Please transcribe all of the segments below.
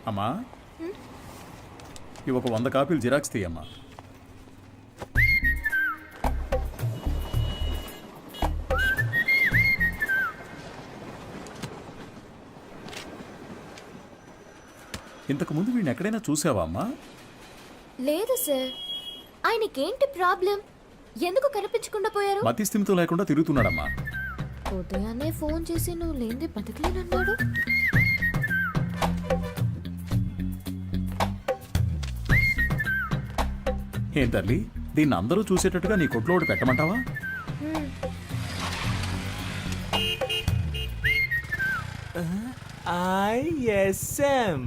అమ్మా ఇవి ఒక 100 కాపీలు జిరాక్స్ తీయమ్మా. ఇంతకు ముందు వీడిని ఎక్కడైనా చూసావా అమ్మా? లేదు సార్. ఆయనకేంటి ప్రాబ్లం? ఎందుకు కనిపించకుండా పోయారు? మతి స్థిమితం లేకుండా తిరుగుతున్నాడమ్మా. ఉదయాన్నే ఫోన్ చేసి నువ్వు లేనిది బతకలేనన్నాడు. ఏం తల్లి, దీన్ని అందరూ చూసేటట్టుగా నీ కొట్లో ఒకటి పెట్టమంటావా? ఐఎస్ఎం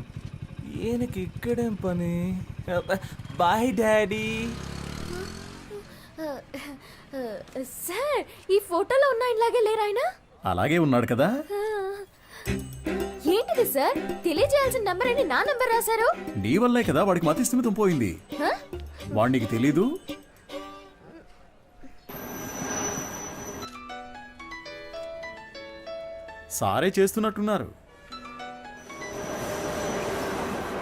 ఈయనకి ఇక్కడేం పని? Bye daddy. సార్, ఈ ఫోటోలో ఉన్న ఇలాగే లేరు ఆయన? అలాగే ఉన్నాడు కదా. ఏంటిది సార్? తెలియజేయాల్సిన నంబర్ అని నా నంబర్ రాశారు. నీ వల్లే కదా వాడికి మతి స్థిమితం పోయింది. వాడు నీకు తెలీదు? సారే చేస్తున్నట్టున్నారు.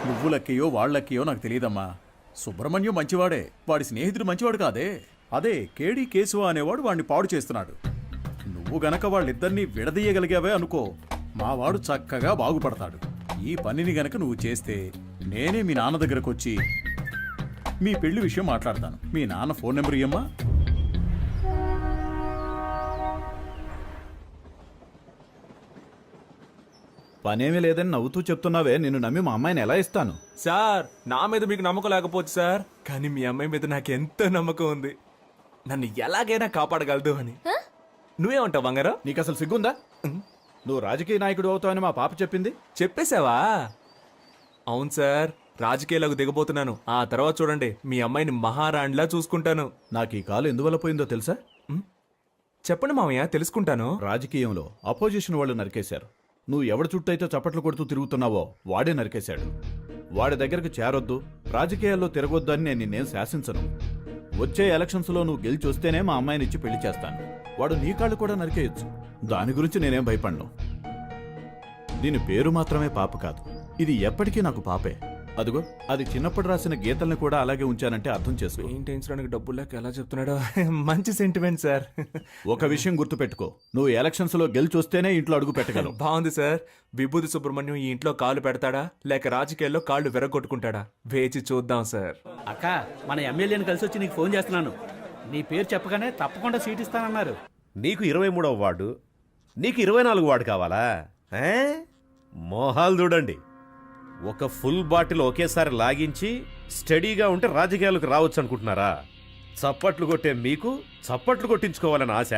నువ్వు లక్కయో వాళ్ళక్కయో నాకు తెలియదమ్మా. సుబ్రహ్మణ్యం మంచివాడే, వాడి స్నేహితుడు మంచివాడు కాదే. అదే కేడి కేశవ అనేవాడు వాడిని పాడు చేస్తున్నాడు. నువ్వు గనక వాళ్ళిద్దరినీ విడదీయగలిగావే అనుకో, మావాడు చక్కగా బాగుపడతాడు. ఈ పనిని గనక నువ్వు చేస్తే నేనే మీ నాన్న దగ్గరకు వచ్చి మీ పెళ్లి విషయం మాట్లాడతాను. మీ నాన్న ఫోన్ నెంబర్ ఇయ్యమ్మా. పనేమీ లేదని నవ్వుతూ చెప్తున్నావే, నిన్ను నమ్మి మా అమ్మాయిని ఎలా ఇస్తాను? సార్, నా మీద మీకు నమ్మకం లేకపోవచ్చు సార్, కానీ మీ అమ్మాయి మీద నాకు ఎంతో నమ్మకం ఉంది. నన్ను ఎలాగైనా కాపాడగలదు అని. నువ్వేమంటావు బంగారం? నీకు అసలు సిగ్గుందా? నువ్వు రాజకీయ నాయకుడు అవుతావని మా పాప చెప్పింది. చెప్పేశావా? అవును సార్, రాజకీయాలకు దిగబోతున్నాను. ఆ తర్వాత చూడండి, మీ అమ్మాయిని మహారాణిలా చూసుకుంటాను. నాకు ఈ కాలు ఎందువల్ల పోయిందో తెలుసా? చెప్పండి మామయ్య, తెలుసుకుంటాను. రాజకీయంలో అపోజిషన్ వాళ్ళు నరికేశారు. నువ్వు ఎవడి చుట్టూ అయితే చప్పట్లు కొడుతూ తిరుగుతున్నావో వాడే నరికేశాడు. వాడి దగ్గరకు చేరొద్దు, రాజకీయాల్లో తిరగొద్దు అని నేను నిన్నేం శాసించను. వచ్చే ఎలక్షన్స్లో నువ్వు గెలిచి వస్తేనే మా అమ్మాయిని ఇచ్చి పెళ్లి చేస్తాను. వాడు నీ కాళ్ళు కూడా నరికేయొచ్చు, దాని గురించి నేనేం భయపడను. దీని పేరు మాత్రమే పాప కాదు, ఇది ఎప్పటికీ నాకు పాపే. అదిగో, అది చిన్నప్పుడు రాసిన గీతల్ని కూడా అలాగే ఉంచానంటే అర్థం చేసుకో. పెయింటించడానికి డబ్బులు లేక ఎలా చెప్తున్నాడో. మంచి సెంటిమెంట్ సార్. ఒక విషయం గుర్తుపెట్టుకో, నువ్వు ఎలక్షన్స్ లో గెలిచి వస్తేనే ఇంట్లో అడుగు పెట్టగలవు. బాగుంది సార్. విభూతి సుబ్రహ్మణ్యం ఈ ఇంట్లో కాలు పెడతాడా లేక రాజకీయాల్లో కాళ్ళు విరగొట్టుకుంటాడా? వేచి చూద్దాం సార్. అక్క, మన ఎమ్మెల్యేని కలిసి వచ్చి నీకు ఫోన్ చేస్తున్నాను. నీ పేరు చెప్పగానే తప్పకుండా సీట్ ఇస్తానన్నారు. నీకు 23వ వార్డు, నీకు 24 వార్డు కావాలా? మోహాలు చూడండి. ఒక ఫుల్ బాటిల్ ఒకేసారి లాగించి స్టడీగా ఉంటే రాజకీయాలకు రావచ్చు అనుకుంటున్నారా? చప్పట్లు కొట్టే మీకు చప్పట్లు కొట్టించుకోవాలని ఆశ?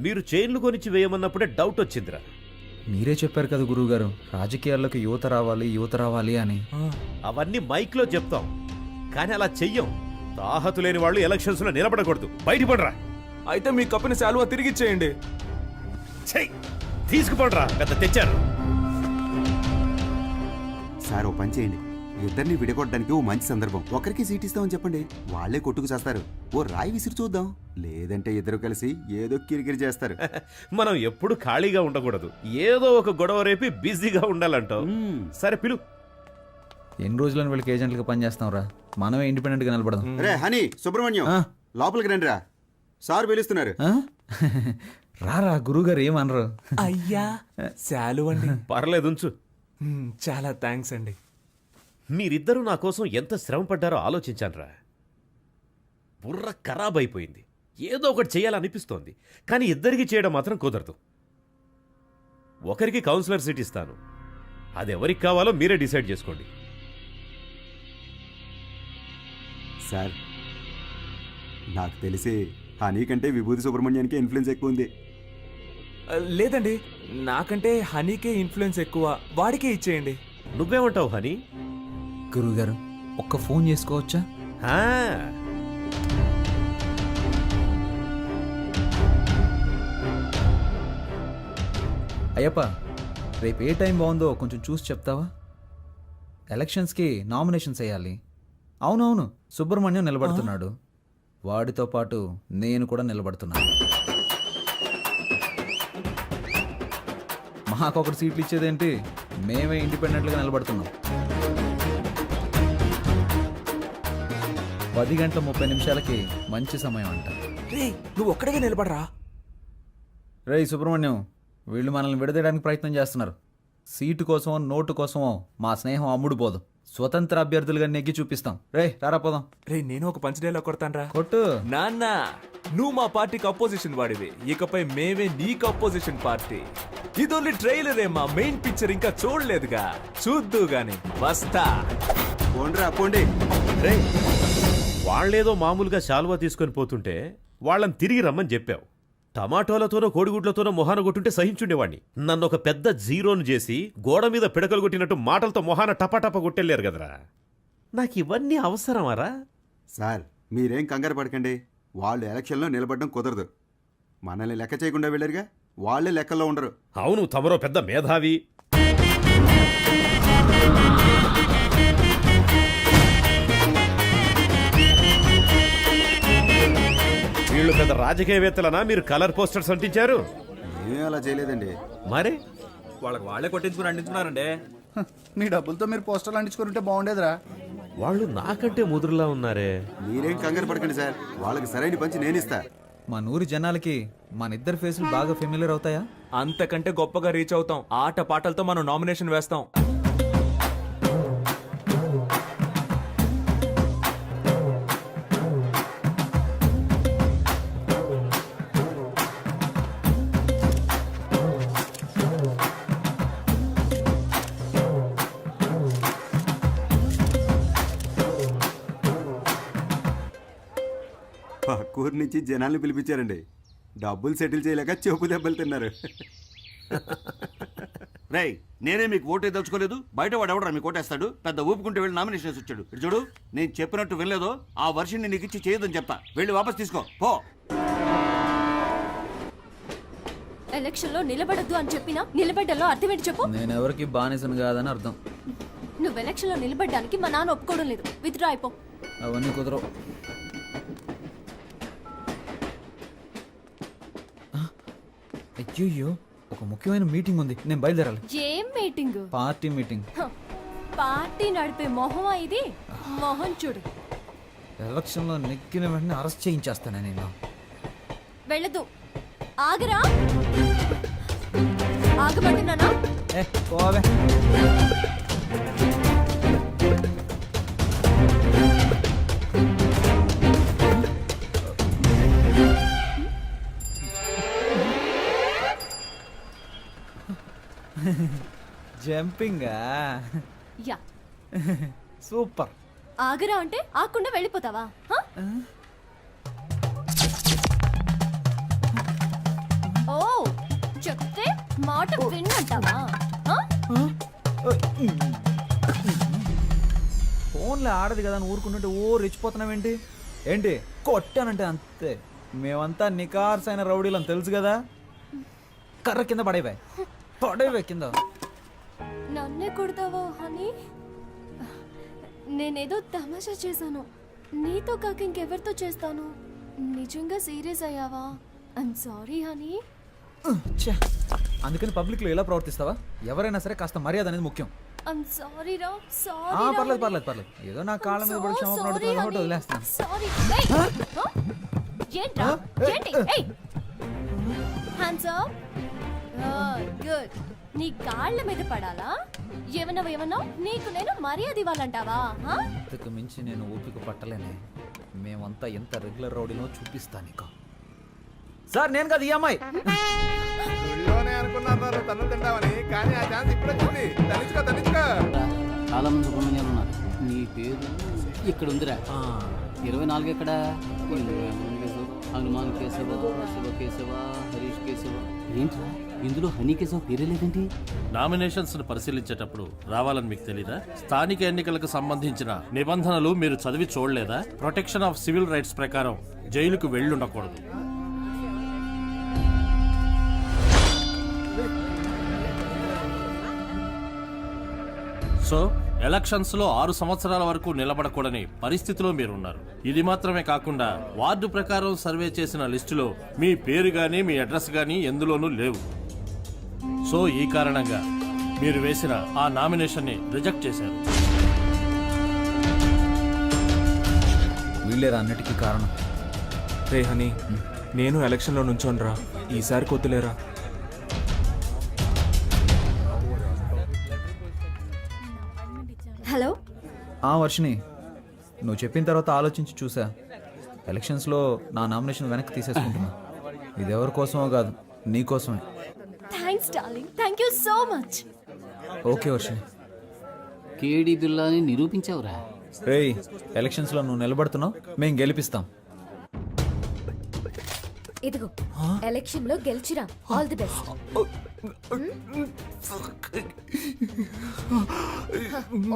మీరు చైన్లు కొనిచ్చి వేయమన్నప్పుడే డౌట్ వచ్చిందిరా. మీరే చెప్పారు కదా గురువుగారు, రాజకీయాల్లోకి యువత రావాలి అని. అవన్నీ మైక్లో చెప్తాం, కానీ అలా చెయ్యం. తాహతు లేని వాళ్ళు ఎలక్షన్స్ లో నిలబడకూడదు. బయటపడరా. అయితే మీ కప్పిన శాలువా తిరిగిచ్చేయండి. తీసుకుపడరా, పెద్ద తెచ్చారు. సార్, ఓ పని చేయండి, ఇద్దరిని విడగొట్టడానికి ఓ మంచి సందర్భం. ఒకరికి సీట్ ఇస్తామని చెప్పండి, వాళ్లే కొట్టుకు చేస్తారు. ఓ రాయి విసిరి చూద్దాం, లేదంటే ఇద్దరు కలిసి ఏదో కిరికిరి చేస్తారు. మనం ఎప్పుడు ఖాళీగా ఉండకూడదు, ఏదో ఒక గొడవ రేపి బిజీగా ఉండాలంటావు. సరే పిలు. ఎన్ని రోజులని వీళ్ళకి ఏజెంట్లుగా పనిచేస్తాం రా, మనమే ఇండిపెండెంట్ గా నిలబడదాం. రే హనీ, సుబ్రహ్మణ్యం, లోపలికి రండి రా, సార్ పిలుస్తున్నారు. రారా, గురువుగారు ఏమనరు. అయ్యా, శాలువండి. పర్లేదు, ఉంచు. చాలా థ్యాంక్స్ అండి. మీరిద్దరూ నా కోసం ఎంత శ్రమ పడ్డారో ఆలోచించానురా. బుర్ర ఖరాబ్ అయిపోయింది. ఏదో ఒకటి చేయాలనిపిస్తోంది, కానీ ఇద్దరికి చేయడం మాత్రం కుదరదు. ఒకరికి కౌన్సిలర్ సీట్ ఇస్తాను, అది ఎవరికి కావాలో మీరే డిసైడ్ చేసుకోండి. సార్, నాకు తెలిసి హనీ కంటే విభూతి సుబ్రహ్మణ్యానికి ఇన్ఫ్లుయెన్స్ ఎక్కువ ఉంది. లేదండి, నాకంటే హనీకే ఇన్ఫ్లుయెన్స్ ఎక్కువ, వాడికే ఇచ్చేయండి. నువ్వేమంటావు హనీ? గురువుగారు, ఒక్క ఫోన్ చేసుకోవచ్చా? అయ్యప్ప, రేపు ఏ టైం బాగుందో కొంచెం చూసి చెప్తావా? ఎలక్షన్స్కి నామినేషన్స్ వేయాలి. అవునవును, సుబ్రహ్మణ్యం నిలబడుతున్నాడు, వాడితో పాటు నేను కూడా నిలబడుతున్నాను. మాకొకటి సీట్లు ఇచ్చేదేంటి, మేమే ఇండిపెండెంట్గా నిలబడుతున్నాం. 10:30 మంచి సమయం అంట. రే నువ్వు ఒక్కడిగా నిలబడరా. రేయ్ సుబ్రహ్మణ్యం, వీళ్ళు మనల్ని విడదీయడానికి ప్రయత్నం చేస్తున్నారు. సీటు కోసమో నోటు కోసమో మా స్నేహం అమ్ముడు పోదు. స్వతంత్ర అభ్యర్థులుగా నెగ్గి చూపిస్తాం. రే రారా పోదాం. రే నేను ఒక పంచ్ డైలాగ్ కొడతానరా. కొట్టు. నాన్న నువ్వు మా పార్టీకి అపోజిషన్ వాడివి, ఇకపై మేమే నీకు అపోజిషన్ పార్టీ. ఇది ఓన్లీ ట్రైలరే, మా మెయిన్ పిక్చర్ ఇంకా చూడలేదుగా, చూద్దు గాని వస్తా. పోండ్రా పోండి. రే వాళ్ళేదో మామూలుగా శాలువా తీసుకొని పోతుంటే వాళ్ళని తిరిగి రమ్మని చెప్పావు. టమాటోలతోనో కోడిగుడ్లతోనో మొహాన కొట్టుంటే సహించుండేవాడిని. నన్ను ఒక పెద్ద జీరోను చేసి గోడ మీద పిడకలు కొట్టినట్టు మాటలతో మొహాన టపాటప కొట్టెళ్ళారు కదరా. నాకు ఇవన్నీ అవసరమారా? సార్ మీరేం కంగారు పడకండి. వాళ్ళు ఎలక్షన్లో నిలబడడం కుదరదు. మనల్ని లెక్క చేయకుండా వెళ్ళారుగా, వాళ్ళే లెక్కల్లో ఉండరు. అవును, తమరో పెద్ద మేధావి. వీళ్ళు పెద్ద రాజకీయవేత్తలనా మీరు కలర్ పోస్టర్స్ అంటించారు? ఏమీ అలా చేయలేదండి. మరి వాళ్ళకి వాళ్ళే కొట్టించుకుని అందించున్నారండి. మీ డబ్బులతో మీరు పోస్టర్లు అంటించుకుంటే బాగుండేదిరా. వాళ్ళు నాకంటే ముదురులా ఉన్నారే. మీరేం కంగారు పడకండి సార్, వాళ్ళకి సరైన పంచి నేనిస్తా. మా నూరి జనాలకి మనిద్దరి ఫేసులు బాగా ఫెమిలియర్ అవుతాయా? అంతకంటే గొప్పగా రీచ్ అవుతాం. ఆట పాటలతో మనం నామినేషన్ వేస్తాం. పక్కూరు నుంచి జనాల్ని పిలిపించారండి. డబ్బులు సెటిల్ చేయలేక చెపు దెబ్బలు తిన్నారు. రేయ్ నేనే మీకు ఓటే దలుచుకోలేదు, బయట వాడు ఎవడరా మీకు ఓటేస్తాడు? పెద్ద ఊపుకుంటే వెళ్ళి నామినేషన్ వచ్చాడు. ఇటు చూడు, నేను చెప్పినట్టు వినలేదో ఆ వర్షన్ని నీకు ఇచ్చి చేయదని చెప్తా. వెళ్ళి వాపస్ తీసుకో పో. ఎలక్షన్ లో నిలబడద్దు అని చెప్పినా నిలబడ్డలో అర్థం ఏంటి చెప్పు. నేను ఎవరికి బానిసను కాదని అర్థం. నువ్వు ఎలక్షన్ లో నిలబడ్డానికి మా నాన్న ఒప్పుకోవడం లేదు. విత్డ్రా అయిపో. అవన్నీ కుదరవు. అయ్యో, ఒక ముఖ్యమైన మీటింగ్ ఉంది, నేను బయలుదేరాలి. ఏం మీటింగ్? Party meeting. పార్టీ నడిపే మొహమా ఇది? మొహం చూడు. ఎలక్షన్లో నెగ్గిన వెంటనే అరెస్ట్ చేయించేస్తాను నేను. వెళ్ళదు. ఆగరా. ఆగమంటున్నానా? పోవే. జంపింగా? యా. సూపర్. ఆగరా అంటే ఆకుండా వెళ్ళిపోతావా? హ? ఓ చెప్తే మాట విన్నంటావా? ఫోన్లో ఆడదు కదా అని ఊరుకుంటుంటే ఓ రెచ్చిపోతున్నావేంటి? ఏంటి కొట్టానంటే అంతే. మేమంతా నికార్సైన రౌడీలని తెలుసు కదా. కర్ర కింద పడేవే కింద. నన్నే కొడతావా హనీ? నేనేదో తమాషా చేశాను. నీతో కాక ఇంకెవరితో చేస్తాను? నిజంగా సీరియస్ అయ్యావా? I'm sorry honey. అందుకని పబ్లిక్ లో ఎలా ప్రవర్తిస్తావా? ఎవరైనా సరే కాస్త మర్యాద అనేది ముఖ్యం. ఐమ్ సారీ రా. సారీ. పర్లేదు. ఏదో నా కాళ్ళ మీద పడి క్షమాపణ అడుగుతున్నా కాబట్టి వదిలేస్తాను. సారీ. ఏంట్రా? ఏంటి? ఏయ్. Hands up. గుడ్. నీ కాళ్ళ మీద పడాలా? ఏమన్నా నీకు నేను మర్యాద ఇవ్వాలంటావా? ఇంతకు మించి నేను ఓపిక పట్టలేనే. మేమంతా ఎంత రెగ్యులర్ రౌడీలో చూపిస్తా నీకు. సార్ నేను కదా ఈ అమ్మాయి. చాలా మంది సుబ్రహ్మణ్యాలు ఉన్నారు. నీ పేరు ఇక్కడ ఉందిరా. 24 ఎక్కడ? హనుమాన్ కేశవ, శివ కేశవ, హరీష్ కేశవ. ఏంట్రా ఇందులో హనీ కేశవ పేరే లేదేంటి? నామినేషన్స్ ను పరిశీలించేటప్పుడు రావాలని మీకు తెలీదా? స్థానిక ఎన్నికలకు సంబంధించిన నిబంధనలు మీరు చదివి చూడలేదా? ప్రొటెక్షన్ ఆఫ్ సివిల్ రైట్స్ ప్రకారం జైలుకు వెళ్ళుండకూడదు. సో ఎలక్షన్స్ లో 6 సంవత్సరాల వరకు నిలబడకూడని పరిస్థితిలో మీరున్నారు. ఇది మాత్రమే కాకుండా వార్డు ప్రకారం సర్వే చేసిన లిస్టులో మీ పేరు గానీ మీ అడ్రస్ గానీ ఎందులోనూ లేవు. సో ఈ కారణంగా మీరు వేసిన ఆ నామినేషన్ని రిజెక్ట్ చేశారు. వీళ్ళేరా అన్నిటికీ కారణం. రే హనీ, నేను ఎలక్షన్లో నుంచోనరా, ఈసారి కొద్దులేరా. హలో. వర్షిని, నువ్వు చెప్పిన తర్వాత ఆలోచించి చూసా. ఎలక్షన్స్లో నా నామినేషన్ వెనక్కి తీసేసుకుంటున్నా. ఇది ఎవరి కోసమో కాదు, నీ కోసమే. Thanks darling, thank you so much. Okay Varshini. కేడి బిల్లాని నిరూపించావురా. రేయ్, ఎలక్షన్స్లో నువ్వు నిలబడుతున్నావు, మేము గెలిపిస్తాం. ఇదిగో ఎలక్షన్ లో గెలిచిరా. All the best.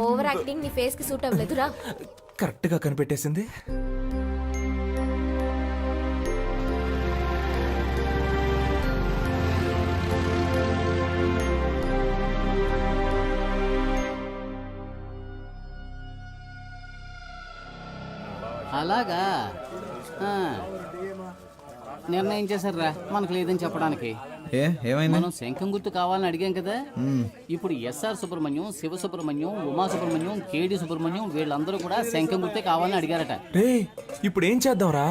Over acting నీ ఫేస్ కి సూట్ అవ్వలేదురా. కరెక్ట్గా కనిపెట్టేసింది. అలాగా నిర్ణయం చేశారా మనకు లేదని చెప్పడానికి. ఏమైంది? మనం శంఖం గుర్తు కావాలని అడిగాం కదా. ఇప్పుడు ఎస్ఆర్ సుబ్రహ్మణ్యం, శివ సుబ్రహ్మణ్యం, ఉమా సుబ్రహ్మణ్యం, కేడి సుబ్రహ్మణ్యం వీళ్ళందరూ కూడా శంఖం గుర్తే కావాలని అడిగారట. రే ఇప్పుడు ఏం చేద్దాంరా?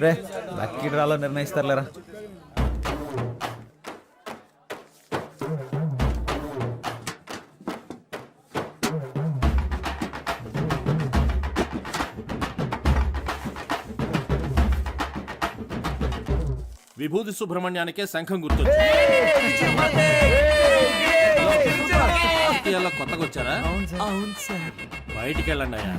రే లక్కీ డ్రాలో నిర్ణయిస్తారులేరా. విభూతి సుబ్రహ్మణ్యానికే శంఖం గుర్తు. రాజకీయాల్లో కొత్తగా వచ్చారా? అవును సార్. బయటికి వెళ్ళండి అయ్యా.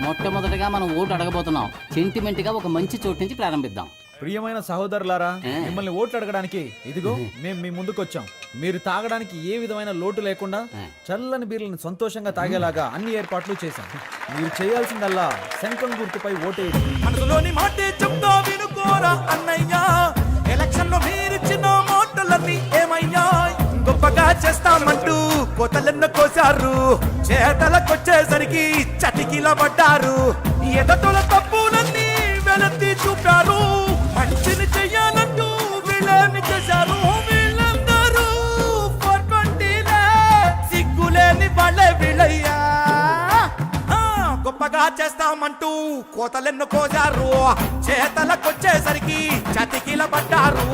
మొట్టమొదటిగా మనం ఓటు అడగబోతున్నాం. సెంటిమెంట్ గా ఒక మంచి చోటు నుంచి ప్రారంభిద్దాం. ప్రియమైన సహోదరులారా, మిమ్మల్ని ఓట్లు అడగడానికి ఇదిగో మేము మీ ముందుకు వచ్చాం. మీరు తాగడానికి ఏ విధమైన లోటు లేకుండా చల్లని బీర్లను సంతోషంగా తాగేలాగా అన్ని ఏర్పాట్లు చేశాం. మీరు చేయాల్సిందల్లా శంఖం గుర్తుపై ఓటేయండి. మనసులోని మాటే చెప్తా వినుకోరా అన్నయ్య. ఎలక్షన్ లో మీరిచ్చిన మాటలన్నీ ఏమయ్యా? గొప్పగా చేస్తామంటూ కోతలెన్న కోసారు, చేతలకొచ్చేసరికి చటికిల పడ్డారు. ఎదటల తప్పులన్నీ వెలత్తి చూపారు, మంచిని చెయ్యాలంటూ వీళ్ళని చేశారు. వీళ్ళందరూ 420 సిగ్గులేని వాళ్ళే వీళ్ళయ్యా. గొప్పగా చేస్తామంటూ కోతలెన్ను కోసారు, చేతలకొచ్చేసరికి చతికిల పడ్డారు.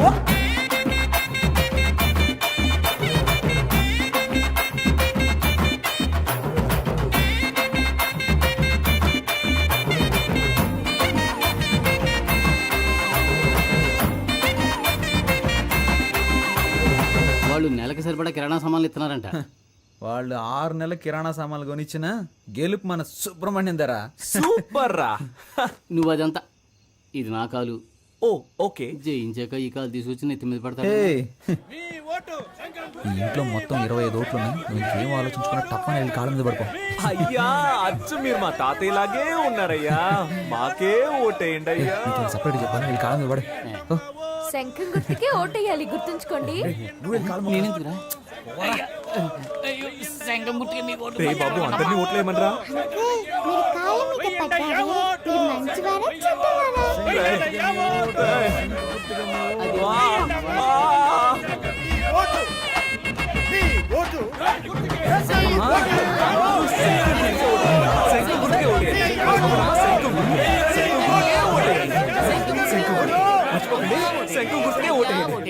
వాళ్ళు నెలకు సరిపడా కిరాణా సామాన్లు ఇస్తున్నారంట. వాళ్ళు 6 నెలల కిరాణా సామాన్లు కొనిచ్చిన గెలుపు మన సుబ్రహ్మణ్యం ధర. సూపర్ రా. నువ్వు అదంతా, ఇది నా కాలు. ఓ ఓకే. జయించాక ఈ కాలు తీసుకొచ్చి నెత్తి మీద పడతాడు. ఈ ఇంట్లో మొత్తం 25 ఓట్లు ఉన్నాయి. నువ్వు ఇంకేం ఆలోచించుకున్నా తప్పని వెళ్ళి కాళ్ళ మీద పడుకో. అయ్యా అచ్చు మీరు మా తాతయ్యలాగే ఉన్నారయ్యా. మాకే ఓటేయండి అయ్యా. సపరేట్ చెప్పాను, వెళ్ళి కాళ్ళ మీద పడు. శంఖం గుర్తుకే ఓటేయాలి, గుర్తుంచుకోండి. నేనెందుకురా? శంఖం గుర్తుకే మీ ఓటు. రే బాబు, అందరినీ ఓట్లేయమనరా.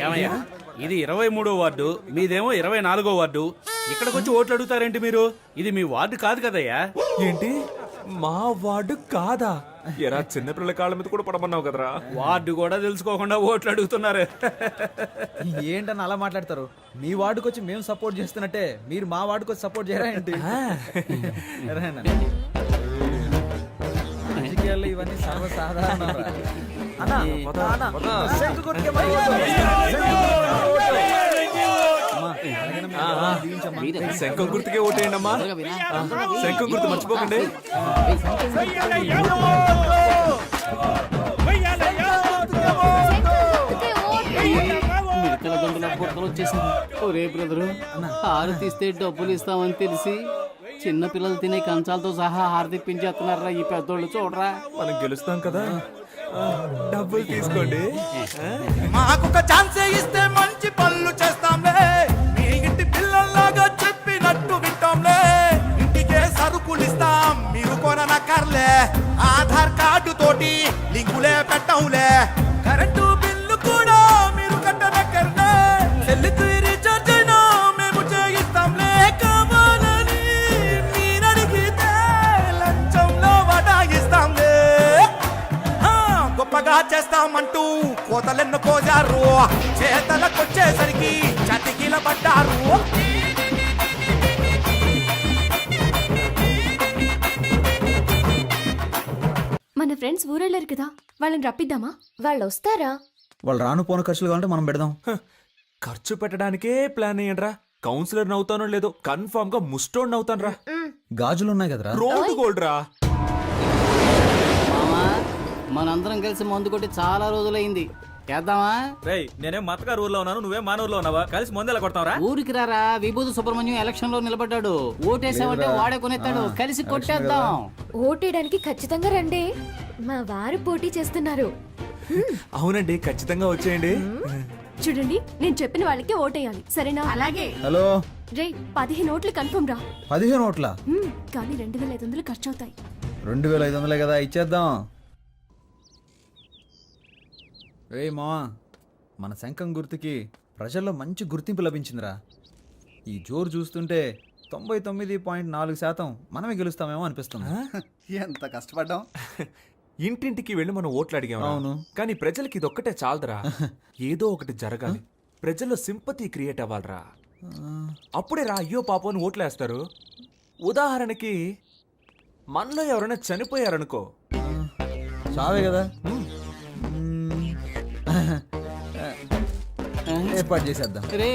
ఏమయ్యా, ఇది 23వ వార్డు, మీదేమో 24వ వార్డు. ఇక్కడికి వచ్చి ఓట్లు అడుగుతారేంటి మీరు? ఇది మీ వార్డు కాదు కదయ్యా. ఏంటి మా వార్డు కాదా? ఎరా చిన్నపిల్లల కాళ్ళ మీద కూడా పడమన్నావు కదరా. వార్డు కూడా తెలుసుకోకుండా ఓట్లు అడుగుతున్నారు. ఏంటని అలా మాట్లాడతారు? మీ వార్డుకి వచ్చి మేము సపోర్ట్ చేస్తున్నట్టే మీరు మా వార్డుకి వచ్చి సపోర్ట్ చేయరా ఏంటి? రాజకీయాల్లో ఇవన్నీ సర్వసాధారణ. శంఖం గుర్తుకే ఓటేయండి అమ్మా. శంఖం గుర్తు మర్చిపోకండి. మిడతల గంటల పొట్టలు వచ్చేసింది. ఒరే బ్రదరు, హారతి ఇస్తే డబ్బులు ఇస్తామని తెలిసి చిన్న పిల్లలు తినే కంచాలతో సహా హారతిప్పించేస్తున్నారా ఈ పెద్దోళ్ళు చూడరా. మనం గెలుస్తాం కదా, డబ్బులు తీసుకోండి. మాకొక ఛాన్స్ ఇస్తే మంచి పనులు చేస్తాంలే, మీ ఇంటి పిల్లల్లాగా చెప్పినట్టు వింటాంలే. ఇంటికే సరుకులు ఇస్తాం, మీరు కొననక్కర్లే. ఆధార్ కార్డు తోటి లింకులే పెట్టంలే. కరెంటు బిల్లు కూడా మీరు కట్టనక్కర్లే. సెల్లుకు రీఛార్జ్ అయినా మేము చేయిస్తాంలే. కావాలని మీరడిగితే లంచంలో వడాయిస్తాంలే. గొప్పగా చేస్తామంటూ కోతలెన్ను కోజారు, చేతలకొచ్చేసరికి చతికిల పడ్డారు. మన ఫ్రెండ్స్ ఊరెళ్ళారు కదా, వాళ్ళని రప్పిద్దామా? వాళ్ళు వస్తారా? వాళ్ళు రాను పోను ఖర్చులు కావాలంటే మనం పెడదాం. ఖర్చు పెట్టడానికే ప్లాన్ అయ్యండ్రా. కౌన్సిలర్ నవ్వుతానో లేదో కన్ఫర్మ్ గా ముస్టోడ్ నవ్వుతాను రా. గాజులు ఉన్నాయి కదరా. రోడ్ గోల్డ్ రా. మామా మనందరం కలిసి మందు కొట్టి చాలా రోజులైంది, చేద్దామా? రేయ్, నేనేం మతగారు ఊర్లో ఉన్నాను, నువ్వే మన ఊర్లో ఉన్నావా? కలిసి ముందెలా కొడతావరా? ఊరికి రారా, విభూతి సుబ్రహ్మణ్యం ఎలక్షన్ లో నిలబడ్డాడు. ఓటేసామంటే వాడే కొనేస్తాడు, కలిసి కొట్టేద్దాం. ఓటేయడానికి ఖచ్చితంగా రండి, మా వారు పోటీ చేస్తున్నారు. అవునండి, ఖచ్చితంగా వచ్చేయండి. చూడండి, నేను చెప్పిన వాళ్ళకి ఓటేయాలి, సరేనా? అలాగే. హలో రే, 15 ఓట్లు కన్ఫర్మ్ రా. 15 ఓట్ల? కానీ 2500 ఖర్చు అవుతాయి. 2500 కదా, ఇచ్చేద్దాం. రే మావా, మన శంఖం గుర్తుకి ప్రజల్లో మంచి గుర్తింపు లభించిందిరా. ఈ జోరు చూస్తుంటే 99.4% మనమే గెలుస్తామేమో అనిపిస్తుంది. ఎంత కష్టపడ్డాం. ఇంటింటికి వెళ్ళి మనం ఓట్లు అడిగాం. అవును. కానీ ప్రజలకి ఇదొక్కటే చాలదురా, ఏదో ఒకటి జరగాలి. ప్రజల్లో సింపతి క్రియేట్ అవ్వాలరా. అప్పుడే రా అయ్యో పాపం అని ఓట్లేస్తారు. ఉదాహరణకి మనలో ఎవరైనా చనిపోయారనుకో, చావే కదా, ఏర్పాటు చేసేద్దాం. రే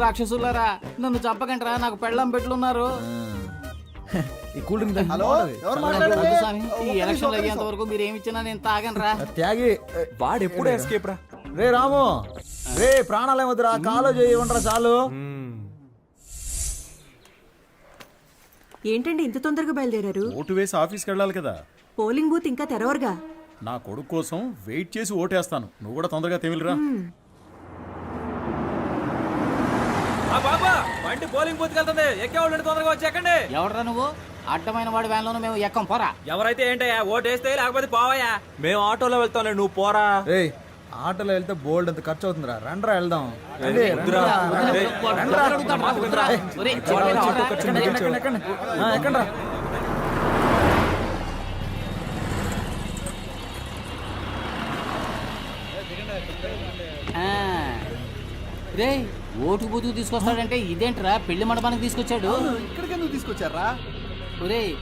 రాక్షసులారా, నన్ను చంపకండి రా, నాకు పెళ్ళం పెట్లున్నారు. ఈ కూల్ డ్రింక్ తాగి హలో, బాగుంటది. ఎవరు చల్లగా మాట్లాడేది? వద్దు స్వామి, ఈ ఎలక్షన్లు అయ్యేంత వరకు మీరు ఏమి ఇచ్చినా నేను తాగను రా. త్యాగి. వాడెప్పుడూ ఎస్కేప్ రా. రే రాము, రే ప్రాణాలయం వద్దురా, కాలో చేయి ఉండరా చాలు. ఏంటండి ఇంత తొందరగా బయలుదేరారు? ఓటు వేసి ఆఫీస్కి వెళ్ళాలి కదా. పోలింగ్ బూత్ ఇంకా తెరవరుగా. నా కొడుకు కోసం వెయిట్ చేసి ఓటేస్తాను. నువ్వు కూడా తొందరగా తెమిలిరా. బాబా, బండి పోలింగ్ బూత్ వెళ్తుంది, ఎక్కేవాళ్ళు తొందరగా వచ్చి ఎక్కండి. ఎవడరా నువ్వు? అడ్డమైన వాడి వ్యాన్లోనూ మేము ఎక్కం, పోరా. ఎవరైతే ఏంటయ్యా, ఓటేస్తే లేకపోతే పోవయ్యా. మేము ఆటోలో వెళ్తాంలే, నువ్వు పోరా. రే ఆటోలో వెళ్తే బోల్డ్ అంత ఖర్చు అవుతుందిరా, రండ్రా వెళ్దాం. రండి, వద్దురా. రండి. రేయ్, రండ్రా. అడుగుతాడు, మాకు వద్దురా. ఒరేయ్, ఎక్కండి, చూడరా, ఎక్కండి, ఎక్కండి, ఎక్కండి. ఎక్కండ్రా. ఆ. రేయ్, ఓటు బూతుకు తీసుకొస్తాడంటే ఇదేంట్రా, పెళ్లి మండపానికి తీసుకొచ్చాడు. ఇక్కడికి ఎందుకు తీసుకొచ్చారా? ఒరేయ్,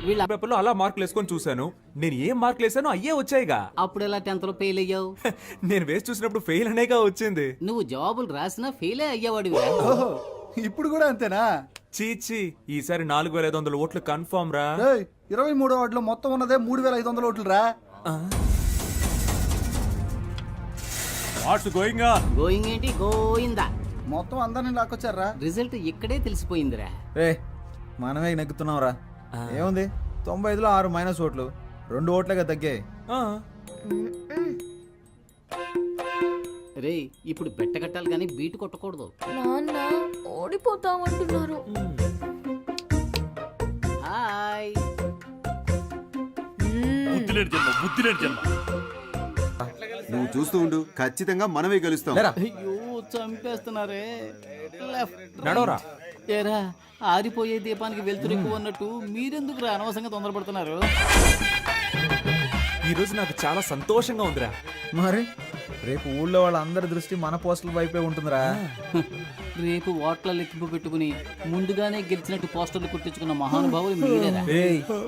వీళ్ళ పేపర్లో అలా మార్కులు వేసుకొని చూశాను. నేను ఏం మార్కులు వేసానో అయ్యే వచ్చాయిగా. అప్పుడు ఎలా 10th లో ఫెయిల్ అయ్యావు? నేను వేసి చూసినప్పుడు ఫెయిల్ అనేగా వచ్చింది. నువ్వు జవాబులు రాసినా ఫెయిలే అయ్యేవాడు. ఓహో, ఇప్పుడు కూడా అంతేనా? చీచి, ఈసారి 4500 ఓట్లు కన్ఫర్మ్ రా. 23వ వార్డులో మొత్తం ఉన్నదే 3500 ఓట్లు రా. What's going on? గోయింగ్ ఏంటి, గోయిందా. మొత్తం అందరిని లాక్కొచ్చారా? రిజల్ట్ ఇక్కడే తెలిసిపోయిందిరా. రే మనమే నెగ్గుతున్నాం రా. ఏముంది, 95లో 6 మైనస్ ఓట్లు, 2 ఓట్లుగా తగ్గాయి. రే, ఇప్పుడు బెట్ట కట్టాలి కానీ బీటు కొట్టకూడదు. నాన్న ఓడిపోతామంటున్నారు. హాయ్. బుద్ధిలేని జన్మ, బుద్ధిలేని జన్మ. నువ్వు చూస్తూ ఉండు, ఖచ్చితంగా మనమే గెలుస్తాం. లేరా. అయ్యో చంపేస్తున్నారే. లెఫ్ట్ నడవరా. ఏరా, ఆరిపోయే దీపానికి వెళ్తురు ఎక్కువ ఉన్నట్టు మీరెందుకు అనవసరంగా తొందరపడుతున్నారు? ఈ రోజు నాకు చాలా సంతోషంగా ఉందిరా. మరి రేపు ఊళ్ళో వాళ్ళందరి దృష్టి మన పోస్టుల వైపే ఉంటుందిరా. రేపు ఓట్ల లెక్కింపు పెట్టుకుని ముందుగానే గెలిచినట్టు పోస్టర్లు కుట్టించుకున్న మహానుభావులు మీరేరా.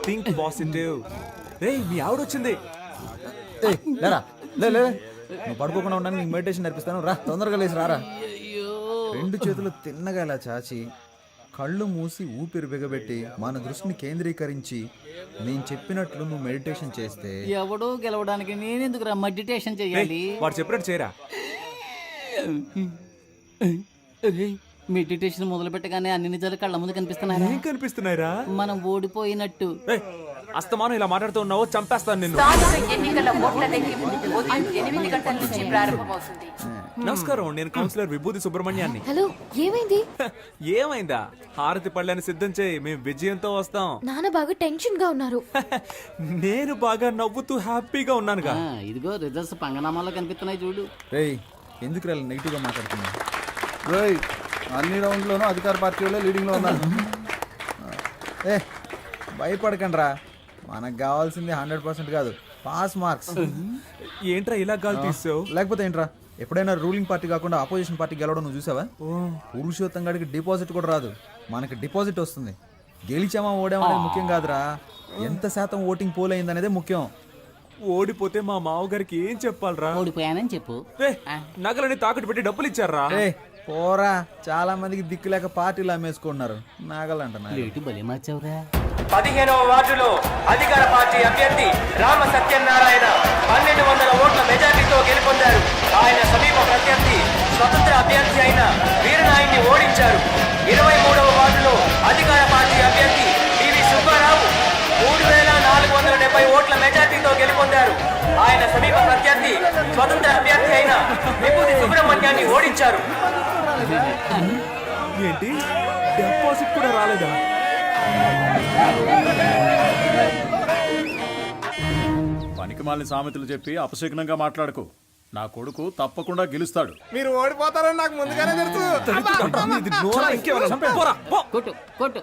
Think positive. రేయ్, మీ ఆవిడ వచ్చింది. ఏయ్, లేరా, లే లే, నువ్వు పడుకోకుండా ఉండడానికి నీకు మెడిటేషన్ నేర్పిస్తాను రా, తొందరగా లేచి రారా. 2 చేతులు తిన్నగా ఇలా చాచి కళ్ళు మూసి ఊపిరి బిగబెట్టి మన దృష్టిని కేంద్రీకరించి నేను చెప్పినట్లు నువ్వు మెడిటేషన్ చేస్తే ఎవడో గెలవడానికి నేనెందుకురా మెడిటేషన్ చేయాలి? వాడు చెప్పినట్టు చేయరా. మెడిటేషన్ మొదలు పెట్టగానే అన్ని నిజాలు కళ్ళ ముందు కనిపిస్తున్నాయి. ఏం కనిపిస్తున్నాయిరా? మనం ఓడిపోయినట్టు. ఏయ్, అస్తమానం ఇలా మాట్లాడుతూ ఉన్నావు, చంపేస్తాను నిన్ను. ఎన్నికల ఓట్ల లెక్కింపు ఉదయం 8 గంటల నుంచి ప్రారంభమవుతుంది. నమస్కారం, నేను కౌన్సిలర్ విభూతి సుబ్రహ్మణ్యాన్ని. హలో, ఏమైంది? ఏమైందా? హారతి పళ్ళని సిద్ధం చేయి, మేము విజయంతో వస్తాం. నాన్న బాగా టెన్షన్ గా ఉన్నారు. నేను బాగా నవ్వుతూ హ్యాపీగా ఉన్నానుగా. ఇదిగో రిజల్ట్స్ పంగనామాల్లో కనిపిస్తున్నాయి చూడు. రేయ్ ఎందుకు రా నెగిటివ్గా మాట్లాడుతున్నా? రేయ్, అన్ని రౌండ్లోనూ అధికార పార్టీ వాళ్ళే లీడింగ్లో ఉన్నారు. ఏ భయపడకండి రా, మనకు కావాల్సింది 100% కాదు, పాస్ మార్క్స్. ఏంట్రా ఇలా గాలి తీసావు? లేకపోతే ఏంట్రా, ఎప్పుడైనా రూలింగ్ పార్టీ కాకుండా ఆపోజిషన్ పార్టీ గెలవడం నువ్వు చూసావా? పురుషోత్తం గాడికి డిపాజిట్ కూడా రాదు, మనకి డిపాజిట్ వస్తుంది. గెలిచామా ఓడామా అనేది ముఖ్యం కాదురా, ఎంత శాతం ఓటింగ్ పోల్ అయింది అనేదే ముఖ్యం. ఓడిపోతే మా మావగారికి ఏం చెప్పాలరా? ఓడిపోయానని చెప్పు. నగలని తాకట్టు పెట్టి డబ్బులు ఇచ్చారా? ఏ పోరా, చాలా మందికి దిక్కు లేక పార్టీలు అమ్మేసుకుంటున్నారు. నాగలంట రేటు బలి మార్చావురా. 15వ వార్డులో అధికార పార్టీ అభ్యర్థి రామ సత్యనారాయణ 1200 ఓట్ల మెజార్టీతో గెలుపొందారు. ఆయన సమీప ప్రత్యర్థి స్వతంత్ర అభ్యర్థి అయిన వీరనాయుడిని ఓడించారు. 23వ వార్డులో అధికార పార్టీ అభ్యర్థి పివి సుబ్బారావు 3470 ఓట్ల మెజార్టీతో గెలుపొందారు. ఆయన సమీప ప్రత్యర్థి స్వతంత్ర అభ్యర్థి అయిన విభూతి సుబ్రహ్మణ్యాన్ని ఓడించారు. ఏంటి, డిపాజిట్ కూడా రాలేదా? పనికిమాలిన సామెతలు చెప్పి అపశకునంగా మాట్లాడకు. నా కొడుకు తప్పకుండా గెలుస్తాడు. మీరు ఓడిపోతారని నాకు ముందుగానే తెలుసు. కొట్టు కొట్టు.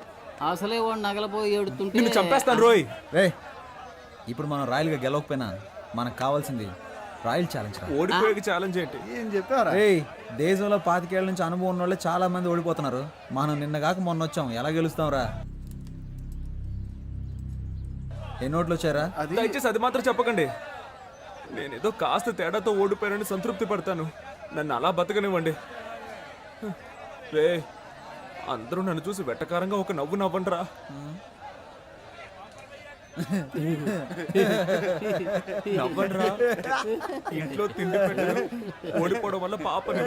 అసలే వాడు నగలపోయి ఏడుతుంటే నిన్ను చంపేస్తాను రోయ్. రే ఇప్పుడు మనం రాయల్గా గెలవకపోయినా మనకు కావాల్సింది రాయల్ ఛాలెంజ్. ఓడిపోయే ఛాలెంజ్ ఏంటి? ఏం చెప్పారా? రే దేశంలో 25 ఏళ్ల నుంచి అనుభవం ఉన్న వాళ్ళే చాలా మంది ఓడిపోతున్నారు. మనం నిన్న కాక మొన్న వచ్చాం, ఎలా గెలుస్తాం రా? ఎన్ని ఓట్లు వచ్చారా? దయచేసి అది మాత్రం చెప్పకండి. నేనేదో కాస్త తేడాతో ఓడిపోయానని సంతృప్తి పడతాను, నన్ను అలా బతకనివ్వండి. రే అందరూ నన్ను చూసి వెట్టకారంగా ఒక నవ్వు నవ్వండిరా. నవ్వండిరా. ఇంట్లో తిండి పెట్టరు, ఓడిపోవడం వల్ల పాపని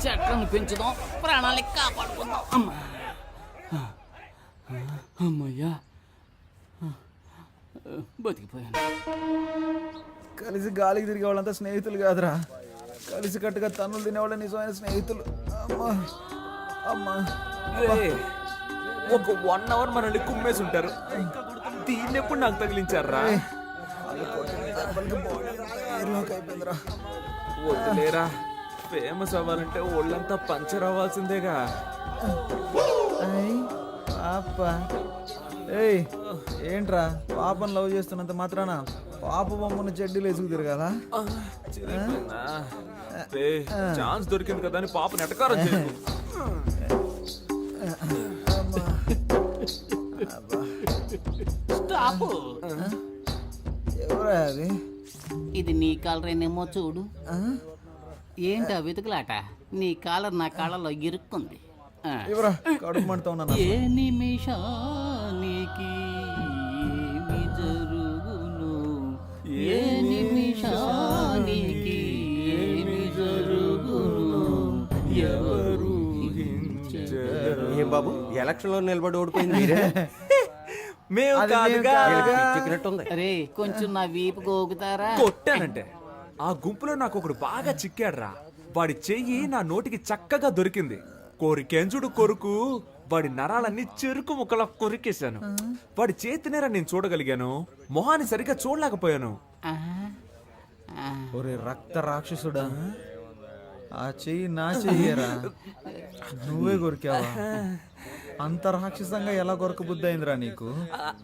చెట్లను పెంచుదాం, ప్రాణాలకి కాపాడుకుందాం. అమ్మా అమ్మయ్యా, బతికిపోయాను. కలిసి గాలికి తిరిగే వాళ్ళంతా స్నేహితులు కాదురా, కలిసి కట్టుగా తన్నులు తినేవాళ్ళ నిజమైన స్నేహితులు. అమ్మా అమ్మా. ఒక 1 అవర్ మనల్ని కుమ్మేసి ఉంటారు, దీన్ని ఎప్పుడు నాకు తగిలించారా? వద్దులేరా, ఫేమస్ అవ్వాలంటే ఒళ్ళంతా పంచర్ అవ్వాల్సిందేగా. పాప ఏయ్ ఏంట్రా, పాపను లవ్ చేస్తున్నంత మాత్రాన పాప బొమ్మను చెడ్డీలు వేసుకు తిరగాలా? ఛాన్స్ దొరికింది కదా అని పాప నెటకారం చేయకు. స్టాప్. ఎవరా అది? ఇది నీ కాలరేనేమో చూడు. ఏంటా వెతుకులాట? నీ కాలర్ నా కాళ్ళలో ఇరుక్కుంది. ఎవరా కడుపు మంటతో ఉన్నాను. ఏ నిమిషానికి ఏమి జరుగును? ఏ నిమిషానికి ఏమి జరుగును ఎవరు ఊహించెదరు? ఏం బాబు ఎలక్షన్ లో నిలబడి ఓడిపోయింది మీరే? మేము కాదుగా. చిక్కినట్టుంది. అరే కొంచెం నా వీపు గోగుతారా? కొట్టానంటే ఆ గుంపులో నాకు ఒకడు బాగా చిక్కాడ్రా. వాడి చెయ్యి నా నోటికి చక్కగా దొరికింది. కోరికెంచుడు కొరుకు వాడి నరాలన్నీ చెరుకు ముక్కలా కొరికేశాను. వాడి చేతినేరా నేను చూడగలిగాను, మొహాన్ని సరిగ్గా చూడలేకపోయాను. ఒరే రక్త రాక్షసుడా, ఆ చెయ్యి నా చెయ్యరా, నువ్వే కొరికావా? అంత రాక్షసంగా ఎలా కొరకబుద్ధి అయిందిరా నీకు?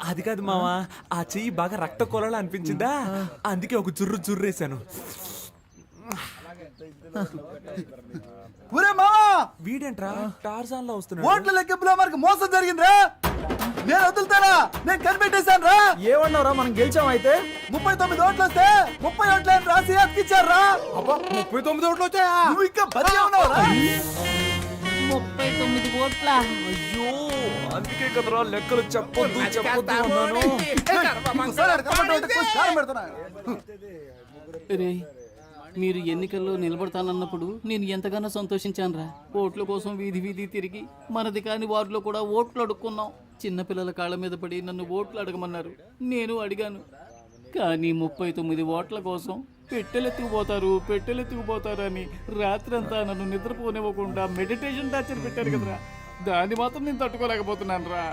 అది కాదు మావా, ఆ చెయ్యి బాగా రక్త కొలలా అనిపించిందా, అందుకే ఒక జుర్రేశాను. ఒరే మావా, వీడేంట్రా టార్జాన్ లో వస్తున్నాడు? ఓట్ల లెక్కింపులో మనకు మోసం జరిగిందిరా. నేను వదులుతానా? నేను కనిపెట్టేశాను రా. ఏమన్నావురా, మనం గెలిచాం అయితే? 39 ఓట్లు వస్తే 30 ఓట్లని రాసి అతికిచ్చారా? 39 ఓట్లు వచ్చాయా? నువ్వు ఇంకా బతికే ఉన్నావురా? 39 ఓట్ల. అయ్యో, అందుకే కదరా లెక్కలు చెప్పొద్దు అన్నాను. ఇంకోసారి అక్కడ కనబడ్డావంటే కోసి కారం పెడతానా? రే మీరు ఎన్నికల్లో నిలబడతానన్నప్పుడు నేను ఎంతగానో సంతోషించానురా. ఓట్ల కోసం వీధి వీధి తిరిగి మనది కాని వారిలో కూడా ఓట్లు అడుక్కున్నాం. చిన్నపిల్లల కాళ్ళ మీద పడి నన్ను ఓట్లు అడగమన్నారు, నేను అడిగాను. కానీ 39 ఓట్ల కోసం పెట్టెలెత్తుకుపోతారు అని రాత్రంతా నన్ను నిద్రపోనివ్వకుండా మెడిటేషన్ టార్చర్ పెట్టారు కదరా. దాన్ని మాత్రం నేను తట్టుకోలేకపోతున్నాను రా.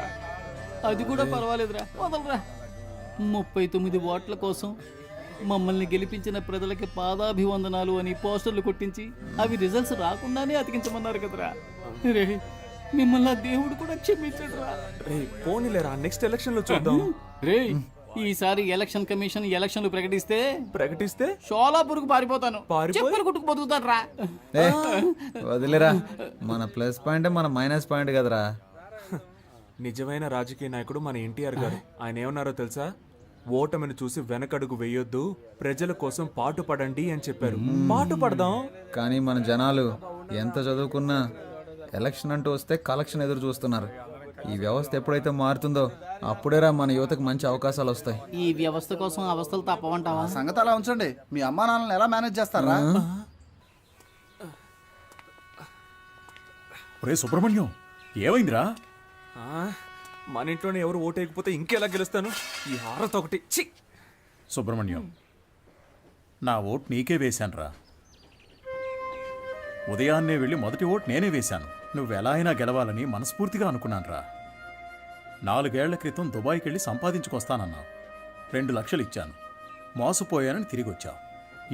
అది కూడా పర్వాలేదురా, వదలరా. 39 ఓట్ల కోసం మమ్మల్ని గెలిపించిన ప్రజలకి పాదాభివందనాలు అని పోస్టర్లు కొట్టించి అవి రిజల్ట్స్ రాకుండానే అతికించమన్నారు కదరా. రే మిమ్మల్ని దేవుడు కూడా క్షమించడు రా. రే పోనీలేరా, నెక్స్ట్ ఎలక్షన్ లో చూద్దాం. రే ఈసారి ఎలక్షన్ కమిషన్ ఎలక్షన్లు ప్రకటిస్తే షోలాపూర్కు పారిపోతాను, చెప్పులు కుట్టుకు బతుకుతాను రా. వదిలేరా, మన ప్లస్ పాయింట్ మన మైనస్ పాయింట్ కదరా. నిజమైన రాజకీయ నాయకుడు మన ఎన్టీఆర్ గారు. ఆయన ఏమన్నారో తెలుసా? ఓటమిని చూసి వెనకడుగు వేయొద్దు, ప్రజల కోసం పాటు పడండి అని చెప్పారు. పాటు పడదాం. కానీ మన జనాలు ఎంత చదువుకున్నా ఎలక్షన్ అంటూ వస్తే కలెక్షన్ ఎదురు చూస్తున్నారు. ఈ వ్యవస్థ ఎప్పుడైతే మారుతుందో అప్పుడేరా మన యువతకు మంచి అవకాశాలు వస్తాయి. ఈ వ్యవస్థ కోసం అవస్థలు తప్పవంటావా? సంగతి అలా ఉంచండి. మీ అమ్మా నాన్నలను ఎలా మేనేజ్ చేస్తారా? ఒరే సుబ్రహ్మణ్యం, ఏమైందిరా? మన ఇంట్లోనే ఎవరు ఓటేయకపోతే ఇంకెలా గెలుస్తాను? ఈ హారత ఒకటి. ఛీ! సుబ్రహ్మణ్యం, నా ఓటు నీకే వేశానురా. ఉదయాన్నే వెళ్ళి మొదటి ఓటు నేనే వేశాను. నువ్వెలా అయినా గెలవాలని మనస్ఫూర్తిగా అనుకున్నానురా. 4 ఏళ్ల క్రితం దుబాయ్కి వెళ్ళి సంపాదించుకొస్తానన్నావు. 2 లక్షలు ఇచ్చాను, మోసపోయానని తిరిగి వచ్చావు.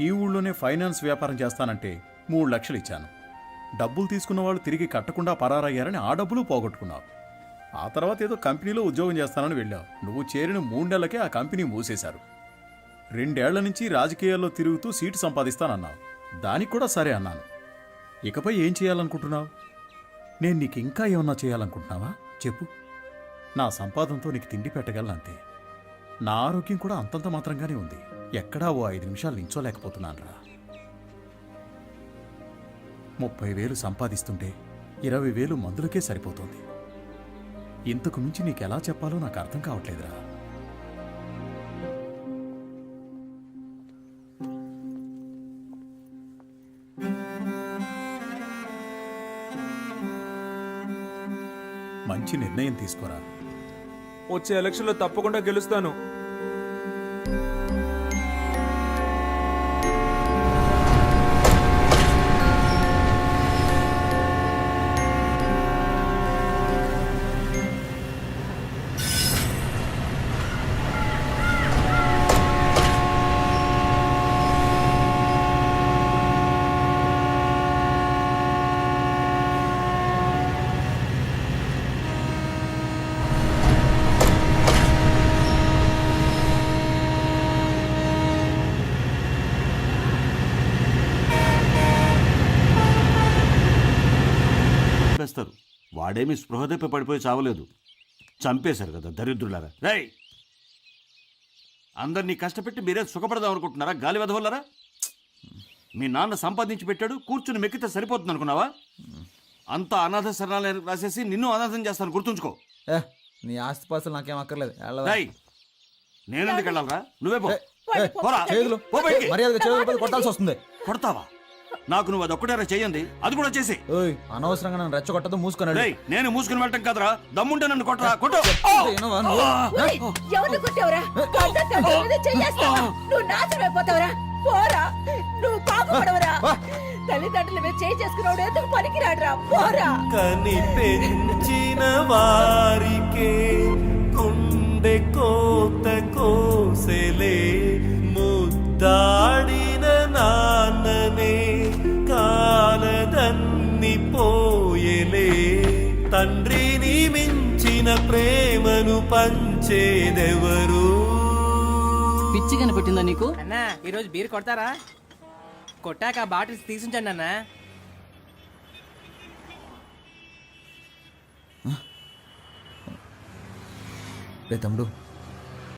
ఈ ఊళ్ళోనే ఫైనాన్స్ వ్యాపారం చేస్తానంటే 3 లక్షలు ఇచ్చాను. డబ్బులు తీసుకున్న వాళ్ళు తిరిగి కట్టకుండా పరారయ్యారని ఆ డబ్బులు పోగొట్టుకున్నావు. ఆ తర్వాత ఏదో కంపెనీలో ఉద్యోగం చేస్తానని వెళ్ళావు. నువ్వు చేరిన 3 నెలలకే ఆ కంపెనీ మూసేశారు. 2 ఏళ్ల నుంచి రాజకీయాల్లో తిరుగుతూ సీటు సంపాదిస్తానన్నావు. దానికి కూడా సరే అన్నాను. ఇకపై ఏం చేయాలనుకుంటున్నావు? నేను నీకు ఇంకా ఏమన్నా చేయాలనుకుంటున్నావా చెప్పు. నా సంపాదనతో నీకు తిండి పెట్టగలనంతే. నా ఆరోగ్యం కూడా అంతంత మాత్రంగానే ఉంది. ఎక్కడా ఓ 5 నిమిషాలు నించోలేకపోతున్నానురా. 30,000 సంపాదిస్తుంటే 20,000 మందులకే సరిపోతుంది. ఇంతకు మించి నీకెలా చెప్పాలో నాకు అర్థం కావట్లేదురా. మంచి నిర్ణయం తీసుకోరా. వచ్చే ఎలక్షన్లో తప్పకుండా గెలుస్తాను. చంపేస్తారు. వాడేమి స్పృహ తప్పి పడిపోయి చావలేదు, చంపేశారు కదా దరిద్రులారా. రేయ్, అందరినీ కష్టపెట్టి మీరే సుఖపడదాం అనుకుంటున్నారా? గాలి వెధవల్లరా. మీ నాన్న సంపాదించి పెట్టాడు, కూర్చుని మెక్కితే సరిపోతుంది అనుకున్నావా? అంతా అనాథ శరణాలయం రాసేసి నిన్ను అనాథం చేస్తాను, గుర్తుంచుకో. నీ ఆస్తిపాస్తులు నాకేం అక్కర్లేదు. నేను ఎందుకు వెళ్ళాలరా? నువ్వే పో. పోరా. చేతులు పో బయటికి. మర్యాదగా చేతులు కొట్టాల్సి వస్తుంది. కొడతావా? నాకు నువ్వు అదొక్కటేరా చేయండి, అది కూడా చేసి. ఓయ్ అనవసరంగా నన్ను రెచ్చగొట్టదు, మూసుకున్నాడు. రేయ్, నేను మూసుకుని వెళ్ళటం కదరా, దమ్ముంటే నన్ను కొట్టరా, కొట్టు. ఎవరిని కొట్టావురా? చెయ్యేస్తావా? నువ్వు నాశనం అయిపోతావురా. పోరా, నువ్వు పాపపడవరా. తల్లిదండ్రుల మీద చేయి చేసుకున్నాడు ఎందుకు పనికిరాడురా. పోరా. కని పెంచిన వారికే గుండె కోత కోసెలే, ముద్దాడిన నాన్ననే కాలదన్ని పోయెలే. తండ్రిని మించిన ప్రేమను పంచేదెవరు? పిచ్చి కనిపెట్టిందా నీకు? అన్నా ఈరోజు బీర్ కొడతారా? కొట్టాక బాటిల్స్ తీసుంచండి అన్నా. రే తమ్ముడు,